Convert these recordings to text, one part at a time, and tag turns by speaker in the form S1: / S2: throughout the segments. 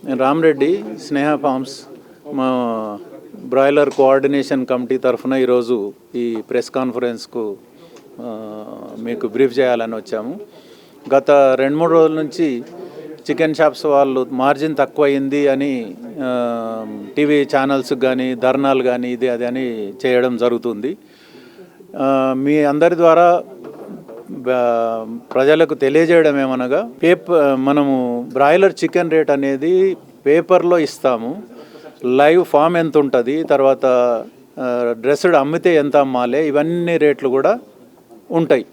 S1: నేను రామరెడ్డి స్నేహ ఫార్మ్స్ మా broiler coordination committee తరఫున ఈరోజు ఈ ప్రెస్ కాన్ఫరెన్స్కు మీకు బ్రీఫ్ చేయాలని వచ్చాము. గత 2-3 రోజుల నుంచి చికెన్ షాప్స్ వాళ్ళు మార్జిన్ తక్కువ అయింది అని టీవీ ఛానల్స్కి కానీ ధర్నాలు కానీ ఇది అది అని చేయడం జరుగుతుంది. మీ అందరి ద్వారా ప్రజలకు తెలియజేయడం ఏమనగా మనము బ్రాయిలర్ చికెన్ రేట్ అనేది పేపర్లో ఇస్తాము. లైవ్ ఫామ్ ఎంత ఉంటుంది, తర్వాత డ్రెస్డ్ అమ్మితే ఎంత అమ్మాలి, ఇవన్నీ రేట్లు కూడా ఉంటాయి.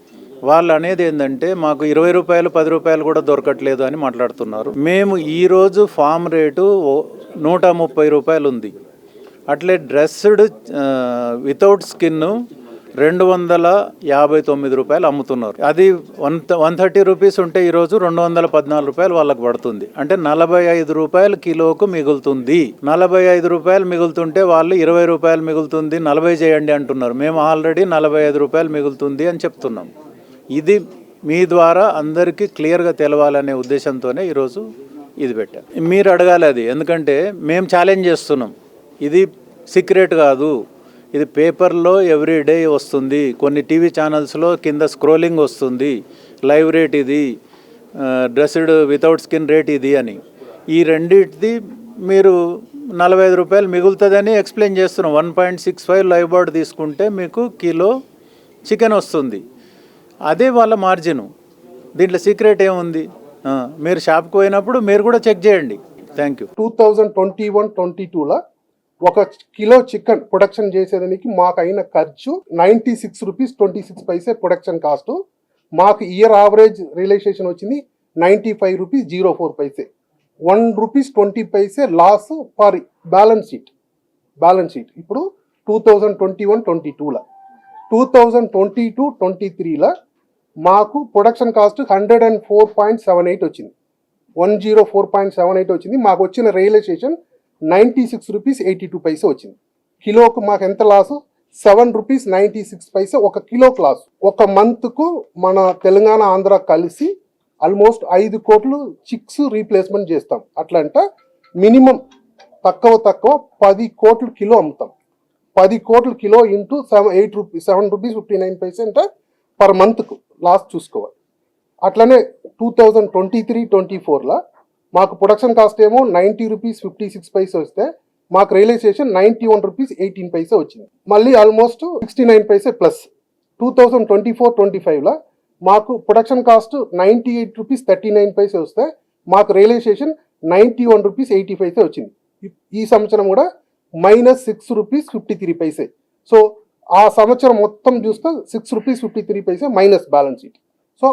S1: వాళ్ళు అనేది ఏంటంటే మాకు 20 రూపాయలు 10 రూపాయలు కూడా దొరకట్లేదు అని మాట్లాడుతున్నారు. మేము ఈరోజు ఫామ్ రేటు 130 రూపాయలు ఉంది. అట్లే డ్రెస్డ్ వితౌట్ స్కిన్ 259 రూపాయలు అమ్ముతున్నారు. అది 130 రూపీస్ ఉంటే ఈరోజు 214 రూపాయలు వాళ్ళకు పడుతుంది. అంటే 45 రూపాయలు కిలోకు మిగులుతుంది. 45 రూపాయలు మిగులుతుంటే వాళ్ళు 20 రూపాయలు మిగులుతుంది 40 చేయండి అంటున్నారు. మేము ఆల్రెడీ 45 రూపాయలు మిగులుతుంది అని చెప్తున్నాం. ఇది మీ ద్వారా అందరికీ క్లియర్గా తెలవాలనే ఉద్దేశంతోనే ఈరోజు ఇది పెట్టాం. మీరు అడగాలి అది, ఎందుకంటే మేము ఛాలెంజ్ చేస్తున్నాం. ఇది సీక్రెట్ కాదు, ఇది పేపర్లో ఎవ్రీడే వస్తుంది. కొన్ని టీవీ ఛానల్స్లో కింద స్క్రోలింగ్ వస్తుంది, లైవ్ రేట్ ఇది, డ్రెస్డ్ వితౌట్ స్కిన్ రేట్ ఇది అని. ఈ రెండింటిది మీరు 45 రూపాయలు మిగులుతుందని ఎక్స్ప్లెయిన్ చేస్తున్నాం. 1.65 లైవ్ బర్డ్ తీసుకుంటే మీకు కిలో చికెన్ వస్తుంది. అదే వాళ్ళ మార్జిను. దీంట్లో సీక్రెట్ ఏముంది? మీరు షాప్కి పోయినప్పుడు మీరు కూడా చెక్ చేయండి. Thank you.
S2: 2021-22లో 1 కిలో చికెన్ ప్రొడక్షన్ చేసేదానికి మాకు అయిన ఖర్చు 96 రూపీస్ 26 పైసే ప్రొడక్షన్ కాస్ట్. మాకు ఇయర్ యావరేజ్ రియలైజేషన్ వచ్చింది 95 rupees 04 paise. 1 rupees 20 paise loss per balance sheet. ఇప్పుడు 2021-22లో 2022-23లో మాకు ప్రొడక్షన్ కాస్ట్ 104.78 వచ్చింది. 104.78 వచ్చింది. మాకు వచ్చిన రియలైజేషన్ 96 రూపీస్ 82 పైసే వచ్చింది. కిలోకు మాకు ఎంత లాసు? 7 రూపీస్ 96 పైసే 1 కిలోకి లాసు. ఒక మంత్కు మన తెలంగాణ ఆంధ్ర కలిసి ఆల్మోస్ట్ 5 కోట్లు చిక్స్ రీప్లేస్మెంట్ చేస్తాం. అట్లంటే మినిమం తక్కువ 10 కోట్ల కిలో అమ్ముతాం. 10 కోట్ల కిలో ఇంటూ 7 రూపీస్ 59 పైసే అంటే పర్ మంత్కు లాస్ చూసుకోవాలి. అట్లనే 2023-24లో మాకు ప్రొడక్షన్ కాస్ట్ ఏమో 90 రూపీస్ 56 పైసే వస్తే మాకు రియలైజేషన్ 91 రూపీస్ 18 పైసే వచ్చింది. మళ్ళీ ఆల్మోస్ట్ 69 పైసే ప్లస్. 2024-25లో మాకు ప్రొడక్షన్ కాస్ట్ 98 రూపీస్ 39 పైసే వస్తే మాకు రియలైజేషన్ 91 రూపీస్ 80 పైసే వచ్చింది. ఈ సంవత్సరం కూడా -6 రూపీస్ 53 పైసే. సో ఆ సంవత్సరం మొత్తం చూస్తే 6 rupees 53 paise minus balance sheet. So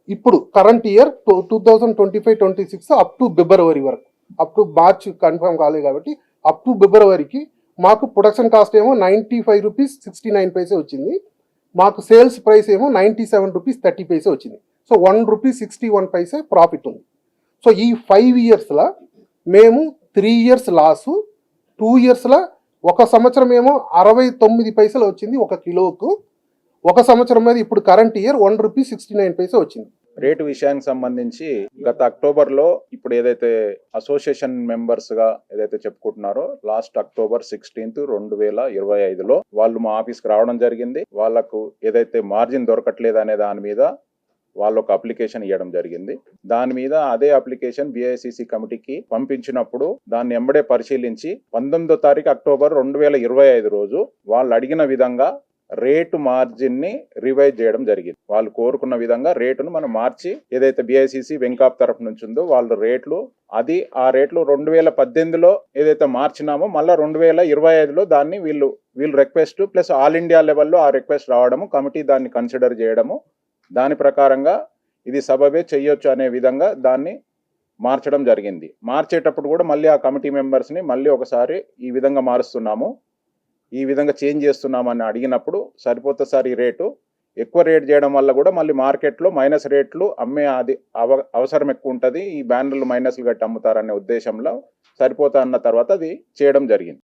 S2: ఇప్పుడు current year 2025-26 up to February వరకు, అప్ టు మార్చ్ కన్ఫర్మ్ కాలేదు కాబట్టి అప్ టు ఫిబ్రవరికి మాకు ప్రొడక్షన్ కాస్ట్ ఏమో 95 రూపీస్ 69 పైసే వచ్చింది. మాకు సేల్స్ ప్రైస్ ఏమో 97 రూపీస్ 30 పైసే వచ్చింది. సో 1 రూపీస్ 61 పైసే ప్రాఫిట్ ఉంది. సో ఈ 5 ఇయర్స్లో మేము 3 ఇయర్స్ లాసు, 2 ఇయర్స్లో ఒక సంవత్సరం ఏమో 69 పైసలు వచ్చింది 1 కిలోకు. ఒక సంవత్సరం మీద ఇప్పుడు కరెంట్ ఇయర్ 1 రూపీస్ 69 పైసే వచ్చింది.
S3: రేటు విషయానికి సంబంధించి గత అక్టోబర్లో ఇప్పుడు ఏదైతే అసోసియేషన్ మెంబర్స్ గా ఏదైతే చెప్పుకుంటున్నారో లాస్ట్ అక్టోబర్ 16, 2025లో వాళ్ళు మా ఆఫీస్కి రావడం జరిగింది. వాళ్ళకు ఏదైతే మార్జిన్ దొరకట్లేదు అనే దాని మీద వాళ్ళు ఒక అప్లికేషన్ ఇవ్వడం జరిగింది. దాని మీద అదే అప్లికేషన్ బిఐసిసి కమిటీకి పంపించినప్పుడు దాన్ని ఎంబడే పరిశీలించి 19వ తారీఖు అక్టోబర్ 2025 రోజు వాళ్ళు అడిగిన విధంగా రేటు మార్జిన్ ని రివైజ్ చేయడం జరిగింది. వాళ్ళు కోరుకున్న విధంగా రేటును మనం మార్చి ఏదైతే బిఐసిసి వెంకాప్ తరఫు నుంచి ఉందో వాళ్ళ రేట్లు ఆ రేట్లు 2018లో ఏదైతే మార్చినామో మళ్ళీ 2025లో దాన్ని వీళ్ళు రిక్వెస్ట్ ప్లస్ ఆల్ ఇండియా లెవెల్లో ఆ రిక్వెస్ట్ రావడము, కమిటీ దాన్ని కన్సిడర్ చేయడము, దాని ప్రకారంగా ఇది సబబే చెయ్యొచ్చు అనే విధంగా దాన్ని మార్చడం జరిగింది. మార్చేటప్పుడు కూడా మళ్ళీ ఆ కమిటీ మెంబర్స్ని మళ్ళీ ఒకసారి ఈ విధంగా మారుస్తున్నాము, ఈ విధంగా చేంజ్ చేస్తున్నామని అడిగినప్పుడు సరిపోతే సార్ ఈ రేటు ఎక్కువ రేట్ చేయడం వల్ల కూడా మళ్ళీ మార్కెట్లో మైనస్ రేట్లు అమ్మే అది అవసరం ఎక్కువ ఉంటుంది, ఈ బ్యానర్లు మైనస్లు గట్టి అమ్ముతారనే ఉద్దేశంలో సరిపోతా అన్న తర్వాత అది చేయడం జరిగింది.